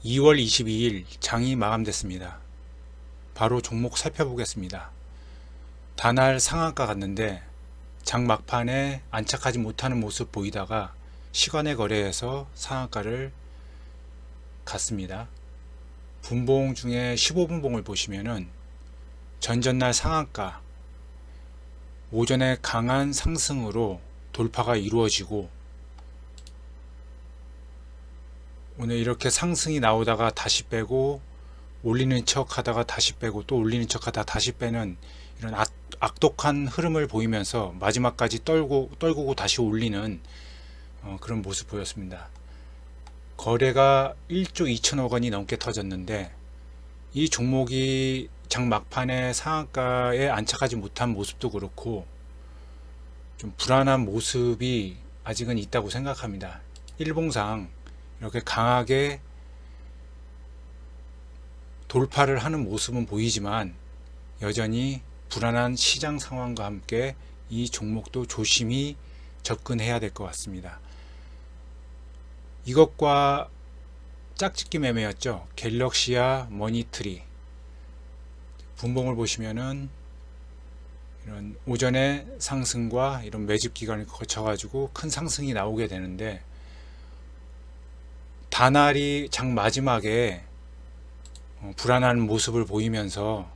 2월 22일 장이 마감됐습니다. 바로 종목 살펴보겠습니다. 다날 상한가 갔는데 장 막판에 안착하지 못하는 모습 보이다가 시간의 거래에서 상한가를 갔습니다. 분봉 중에 15분봉을 보시면은 전전날 상한가 오전에 강한 상승으로 돌파가 이루어지고 오늘 이렇게 상승이 나오다가 다시 빼고 올리는 척 하다가 다시 빼고 또 올리는 척 하다가 다시 빼는 이런 악독한 흐름을 보이면서 마지막까지 떨구고 다시 올리는 그런 모습 보였습니다. 거래가 1조 2천억 원이 넘게 터졌는데 이 종목이 장 막판에 상한가에 안착하지 못한 모습도 그렇고 좀 불안한 모습이 아직은 있다고 생각합니다. 일봉상 이렇게 강하게 돌파를 하는 모습은 보이지만 여전히 불안한 시장 상황과 함께 이 종목도 조심히 접근해야 될 것 같습니다. 이것과 짝짓기 매매였죠. 갤럭시아 머니트리 분봉을 보시면은 이런 오전에 상승과 이런 매집 기간을 거쳐 가지고 큰 상승이 나오게 되는데 다날이 장 마지막에 불안한 모습을 보이면서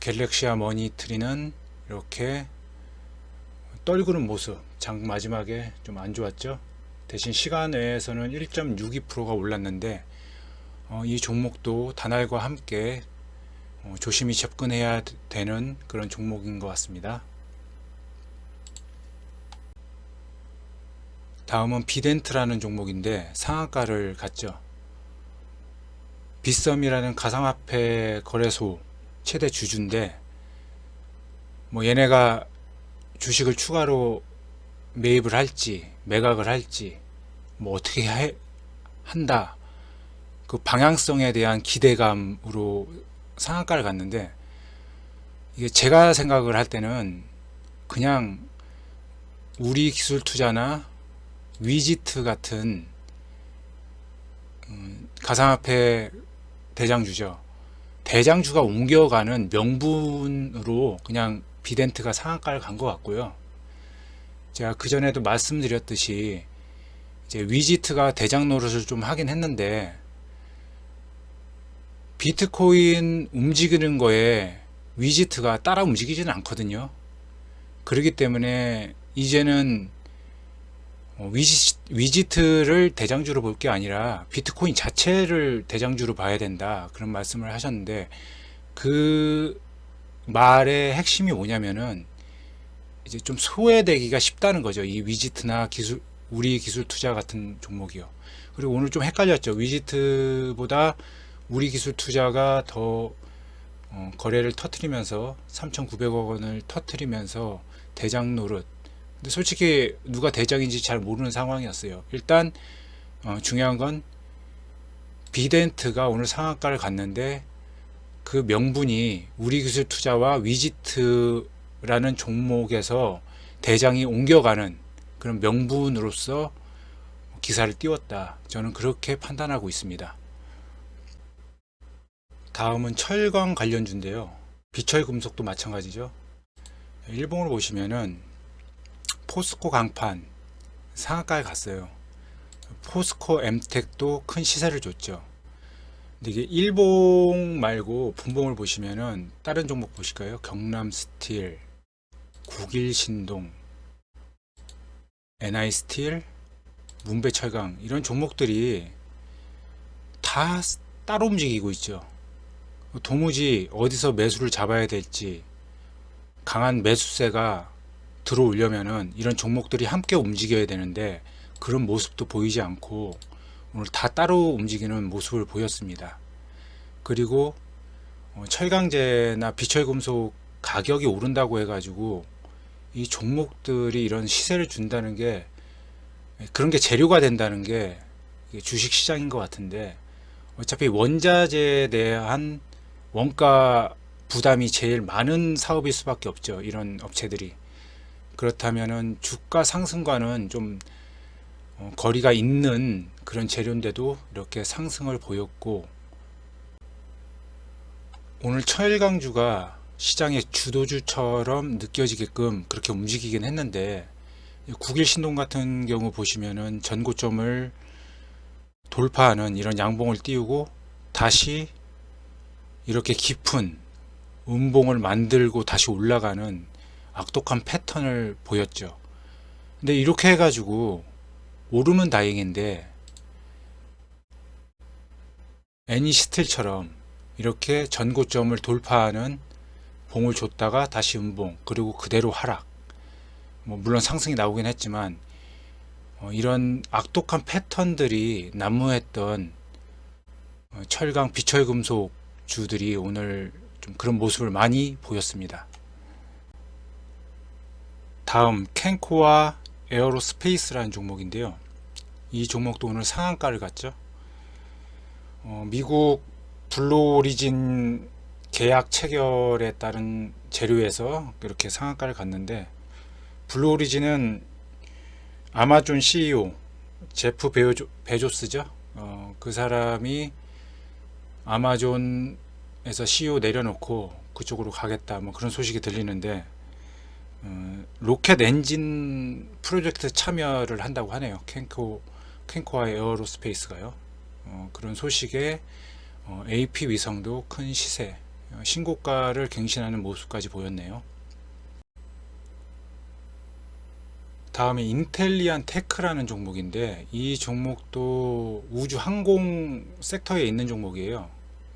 갤럭시아 머니트리는 이렇게 떨구는 모습, 장 마지막에 좀 안 좋았죠. 대신 시간 외에서는 1.62%가 올랐는데 이 종목도 다날과 함께 조심히 접근해야 되는 그런 종목인 것 같습니다. 다음은 비덴트라는 종목인데 상한가를 갔죠. 빗썸이라는 가상화폐 거래소 최대 주주인데 뭐 얘네가 주식을 추가로 매입을 할지 매각을 할지 뭐 어떻게 한다 그 방향성에 대한 기대감으로 상한가를 갔는데 이게 제가 생각을 할 때는 그냥 우리 기술 투자나 위지트 같은 가상화폐 대장주죠. 대장주가 옮겨가는 명분으로 그냥 비덴트가 상한가를 간 것 같고요. 제가 그전에도 말씀드렸듯이 이제 위지트가 대장 노릇을 좀 하긴 했는데 비트코인 움직이는 거에 위지트가 따라 움직이지는 않거든요. 그렇기 때문에 이제는 위지트를 대장주로 볼 게 아니라 비트코인 자체를 대장주로 봐야 된다 그런 말씀을 하셨는데 그 말의 핵심이 뭐냐면은 이제 좀 소외되기가 쉽다는 거죠. 이 위지트나 우리 기술 투자 같은 종목이요. 그리고 오늘 좀 헷갈렸죠. 위지트보다 우리 기술 투자가 더 거래를 터트리면서 3,900억 원을 터트리면서 대장 노릇. 근데 솔직히 누가 대장인지 잘 모르는 상황이었어요. 일단 중요한 건 비덴트가 오늘 상한가를 갔는데 그 명분이 우리 기술 투자와 위지트라는 종목에서 대장이 옮겨가는 그런 명분으로서 기사를 띄웠다. 저는 그렇게 판단하고 있습니다. 다음은 철강 관련주인데요. 비철금속도 마찬가지죠. 일봉을 보시면은 포스코 강판 상한가에 갔어요. 포스코 엠텍도 큰 시세를 줬죠. 근데 이게 일봉 말고 분봉을 보시면은 다른 종목 보실까요? 경남스틸, 국일신동, NI스틸, 문배철강 이런 종목들이 다 따로 움직이고 있죠. 도무지 어디서 매수를 잡아야 될지 강한 매수세가 들어오려면은 이런 종목들이 함께 움직여야 되는데 그런 모습도 보이지 않고 오늘 다 따로 움직이는 모습을 보였습니다. 그리고 철강제나 비철금속 가격이 오른다고 해가지고 이 종목들이 이런 시세를 준다는 게 그런 게 재료가 된다는 게 주식시장인 것 같은데 어차피 원자재에 대한 원가 부담이 제일 많은 사업일 수밖에 없죠. 이런 업체들이. 그렇다면은 주가 상승과는 좀 거리가 있는 그런 재료인데도 이렇게 상승을 보였고, 오늘 천일강주가 시장의 주도주처럼 느껴지게끔 그렇게 움직이긴 했는데, 9일 신동 같은 경우 보시면은 전고점을 돌파하는 이런 양봉을 띄우고 다시 이렇게 깊은 음봉을 만들고 다시 올라가는 악독한 패턴을 보였죠. 근데 이렇게 해가지고 오르면 다행인데, 애니스틸처럼 이렇게 전고점을 돌파하는 봉을 줬다가 다시 음봉, 그리고 그대로 하락, 물론 상승이 나오긴 했지만, 이런 악독한 패턴들이 난무했던 철강 비철금속 주들이 오늘 좀 그런 모습을 많이 보였습니다. 다음 캔코와 에어로스페이스라는 종목인데요. 이 종목도 오늘 상한가를 갔죠. 미국 블루오리진 계약 체결에 따른 재료에서 이렇게 상한가를 갔는데, 블루오리진은 아마존 CEO 제프 베조스죠. 그 사람이 아마존에서 CEO 내려놓고 그쪽으로 가겠다, 그런 소식이 들리는데, 로켓 엔진 프로젝트 참여를 한다고 하네요. 캔코와 에어로스페이스가요. 그런 소식에 AP 위성도 큰 시세, 신고가를 갱신하는 모습까지 보였네요. 다음에 인텔리안 테크라는 종목인데, 이 종목도 우주 항공 섹터에 있는 종목이에요.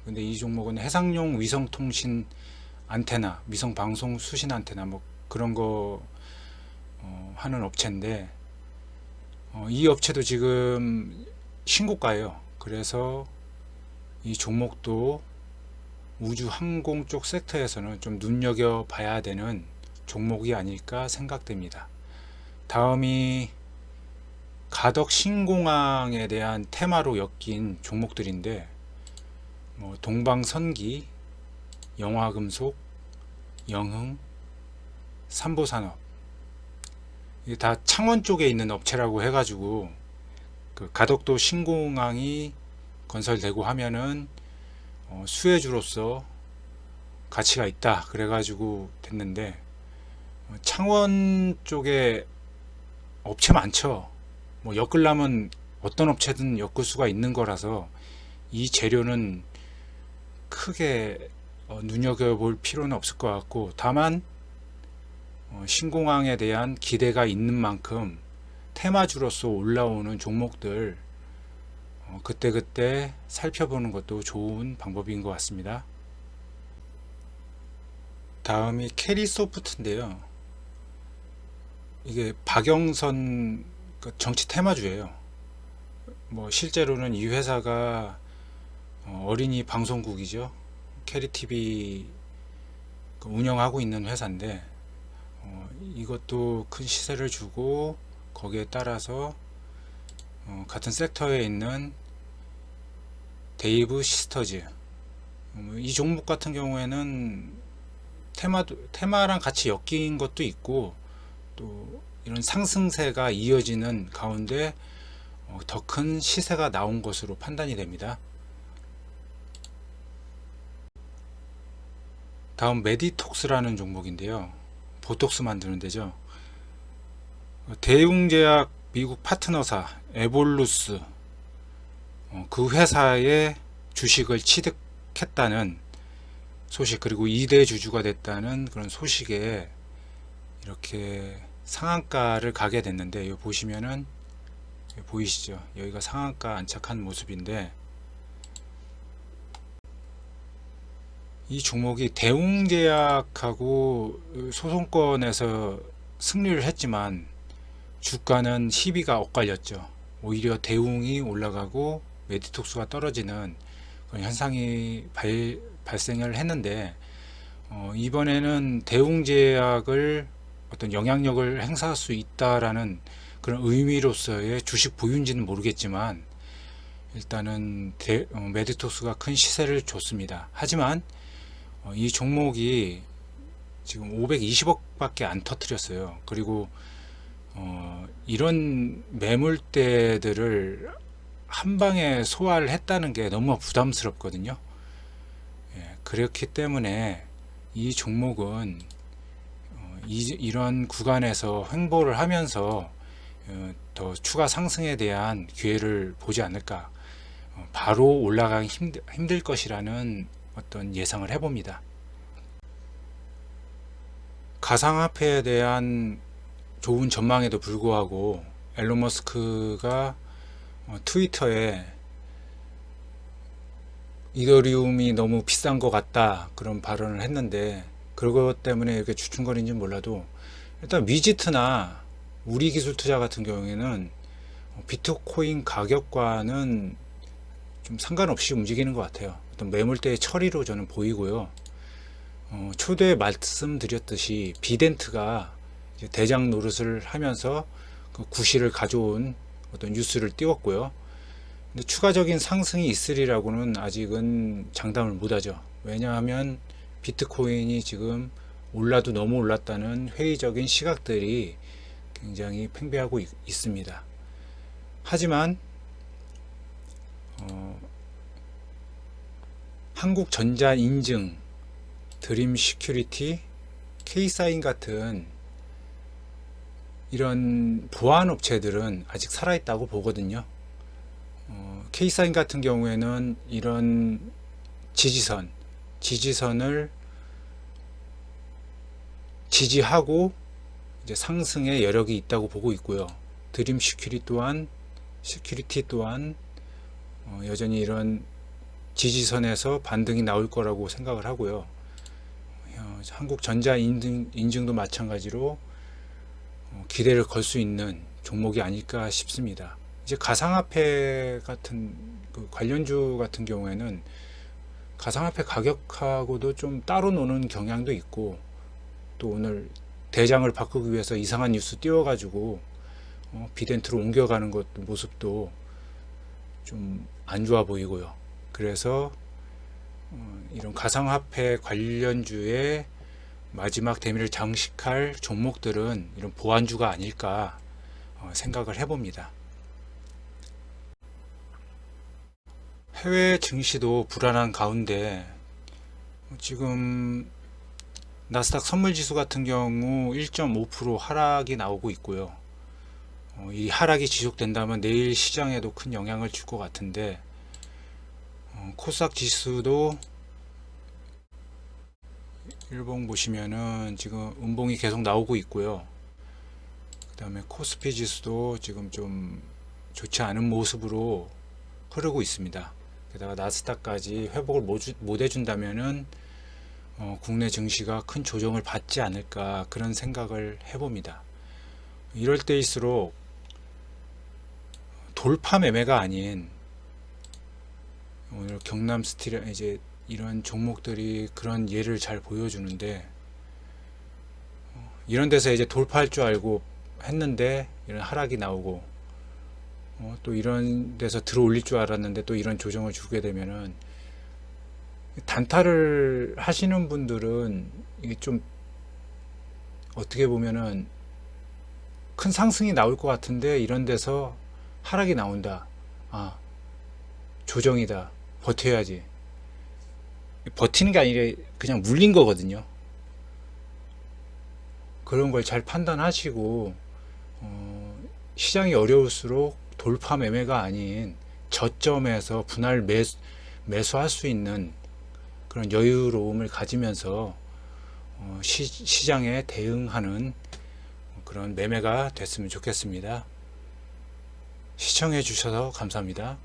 근데 이 종목은 해상용 위성 통신 안테나, 위성 방송 수신 안테나 그런 거 하는 업체인데, 이 업체도 지금 신고가예요. 그래서 이 종목도 우주 항공 쪽 섹터에서는 좀 눈여겨봐야 되는 종목이 아닐까 생각됩니다. 다음이 가덕 신공항에 대한 테마로 엮인 종목들인데, 동방선기, 영화금속, 영흥, 삼보산업, 이게 다 창원 쪽에 있는 업체라고 해가지고, 그 가덕도 신공항이 건설되고 하면은 수혜주로서 가치가 있다 그래가지고 됐는데, 창원 쪽에 업체 많죠. 엮으려면 어떤 업체든 엮을 수가 있는 거라서 이 재료는 크게 눈여겨볼 필요는 없을 것 같고, 다만 신공항에 대한 기대가 있는 만큼 테마주로서 올라오는 종목들 그때그때 살펴보는 것도 좋은 방법인 것 같습니다. 다음이 캐리소프트인데요. 이게 박영선 정치 테마주예요. 실제로는 이 회사가 어린이 방송국이죠. 캐리TV 운영하고 있는 회사인데, 이것도 큰 시세를 주고 거기에 따라서 같은 섹터에 있는 데이브 시스터즈, 이 종목 같은 경우에는 테마랑 같이 엮인 것도 있고, 또 이런 상승세가 이어지는 가운데 더 큰 시세가 나온 것으로 판단이 됩니다. 다음 메디톡스라는 종목인데요. 보톡스 만드는 데죠. 대웅제약 미국 파트너사 에볼루스, 그 회사의 주식을 취득했다는 소식, 그리고 2대 주주가 됐다는 그런 소식에 이렇게 상한가를 가게 됐는데, 여기 보시면은 보이시죠? 여기가 상한가 안착한 모습인데, 이 종목이 대웅제약하고 소송권에서 승리를 했지만 주가는 희비가 엇갈렸죠. 오히려 대웅이 올라가고 메디톡스가 떨어지는 그런 현상이 발생을 했는데, 이번에는 대웅제약을 어떤 영향력을 행사할 수 있다라는 그런 의미로서의 주식 보유인지는 모르겠지만, 일단은 메디톡스가 큰 시세를 줬습니다. 하지만 이 종목이 지금 520억 밖에 안 터뜨렸어요. 그리고 이런 매물대들을 한 방에 소화를 했다는 게 너무 부담스럽거든요. 예, 그렇기 때문에 이 종목은 이런 구간에서 횡보를 하면서 더 추가 상승에 대한 기회를 보지 않을까, 바로 올라가기 힘들 것이라는 어떤 예상을 해봅니다. 가상화폐에 대한 좋은 전망에도 불구하고 앨런 머스크가 트위터에 이더리움이 너무 비싼 것 같다 그런 발언을 했는데, 그것 때문에 이렇게 주춤거리는지 몰라도 일단 위지트나 우리 기술 투자 같은 경우에는 비트코인 가격과는 좀 상관없이 움직이는 것 같아요. 어떤 매물대의 처리로 저는 보이고요. 초대에 말씀드렸듯이 비덴트가 대장 노릇을 하면서 그 구실을 가져온 어떤 뉴스를 띄웠고요. 근데 추가적인 상승이 있으리라고는 아직은 장담을 못하죠. 왜냐하면 비트코인이 지금 올라도 너무 올랐다는 회의적인 시각들이 굉장히 팽배하고 있습니다. 하지만 한국전자 인증, 드림 시큐리티, K사인 같은 이런 보안 업체들은 아직 살아있다고 보거든요. K사인 같은 경우에는 이런 지지선을 지지하고 이제 상승의 여력이 있다고 보고 있고요. 드림 시큐리티 또한 여전히 이런 지지선에서 반등이 나올 거라고 생각을 하고요. 한국전자 인증도 마찬가지로 기대를 걸 수 있는 종목이 아닐까 싶습니다. 이제 가상화폐 같은 그 관련주 같은 경우에는 가상화폐 가격하고도 좀 따로 노는 경향도 있고, 또 오늘 대장을 바꾸기 위해서 이상한 뉴스 띄워가지고 비덴트로 옮겨가는 것 모습도 좀 안 좋아 보이고요. 그래서 이런 가상화폐 관련주의 마지막 대미를 장식할 종목들은 이런 보안주가 아닐까 생각을 해봅니다. 해외 증시도 불안한 가운데 지금 나스닥 선물지수 같은 경우 1.5% 하락이 나오고 있고요. 이 하락이 지속된다면 내일 시장에도 큰 영향을 줄 것 같은데, 코스닥 지수도 일봉 보시면은 지금 음봉이 계속 나오고 있고요. 그 다음에 코스피 지수도 지금 좀 좋지 않은 모습으로 흐르고 있습니다. 게다가 나스닥까지 회복을 못 해준다면은 국내 증시가 큰 조정을 받지 않을까 그런 생각을 해봅니다. 이럴 때일수록 돌파 매매가 아닌, 오늘 경남 스틸 이제 이런 종목들이 그런 예를 잘 보여주는데, 이런 데서 이제 돌파할 줄 알고 했는데 이런 하락이 나오고, 또 이런 데서 들어 올릴 줄 알았는데 또 이런 조정을 주게 되면은, 단타를 하시는 분들은 이게 좀 어떻게 보면은 큰 상승이 나올 것 같은데 이런 데서 하락이 나온다. 아, 조정이다. 버텨야지. 버티는 게 아니라 그냥 물린 거거든요. 그런 걸 잘 판단하시고, 시장이 어려울수록 돌파 매매가 아닌 저점에서 분할 매수할 수 있는 그런 여유로움을 가지면서 시장에 대응하는 그런 매매가 됐으면 좋겠습니다. 시청해 주셔서 감사합니다.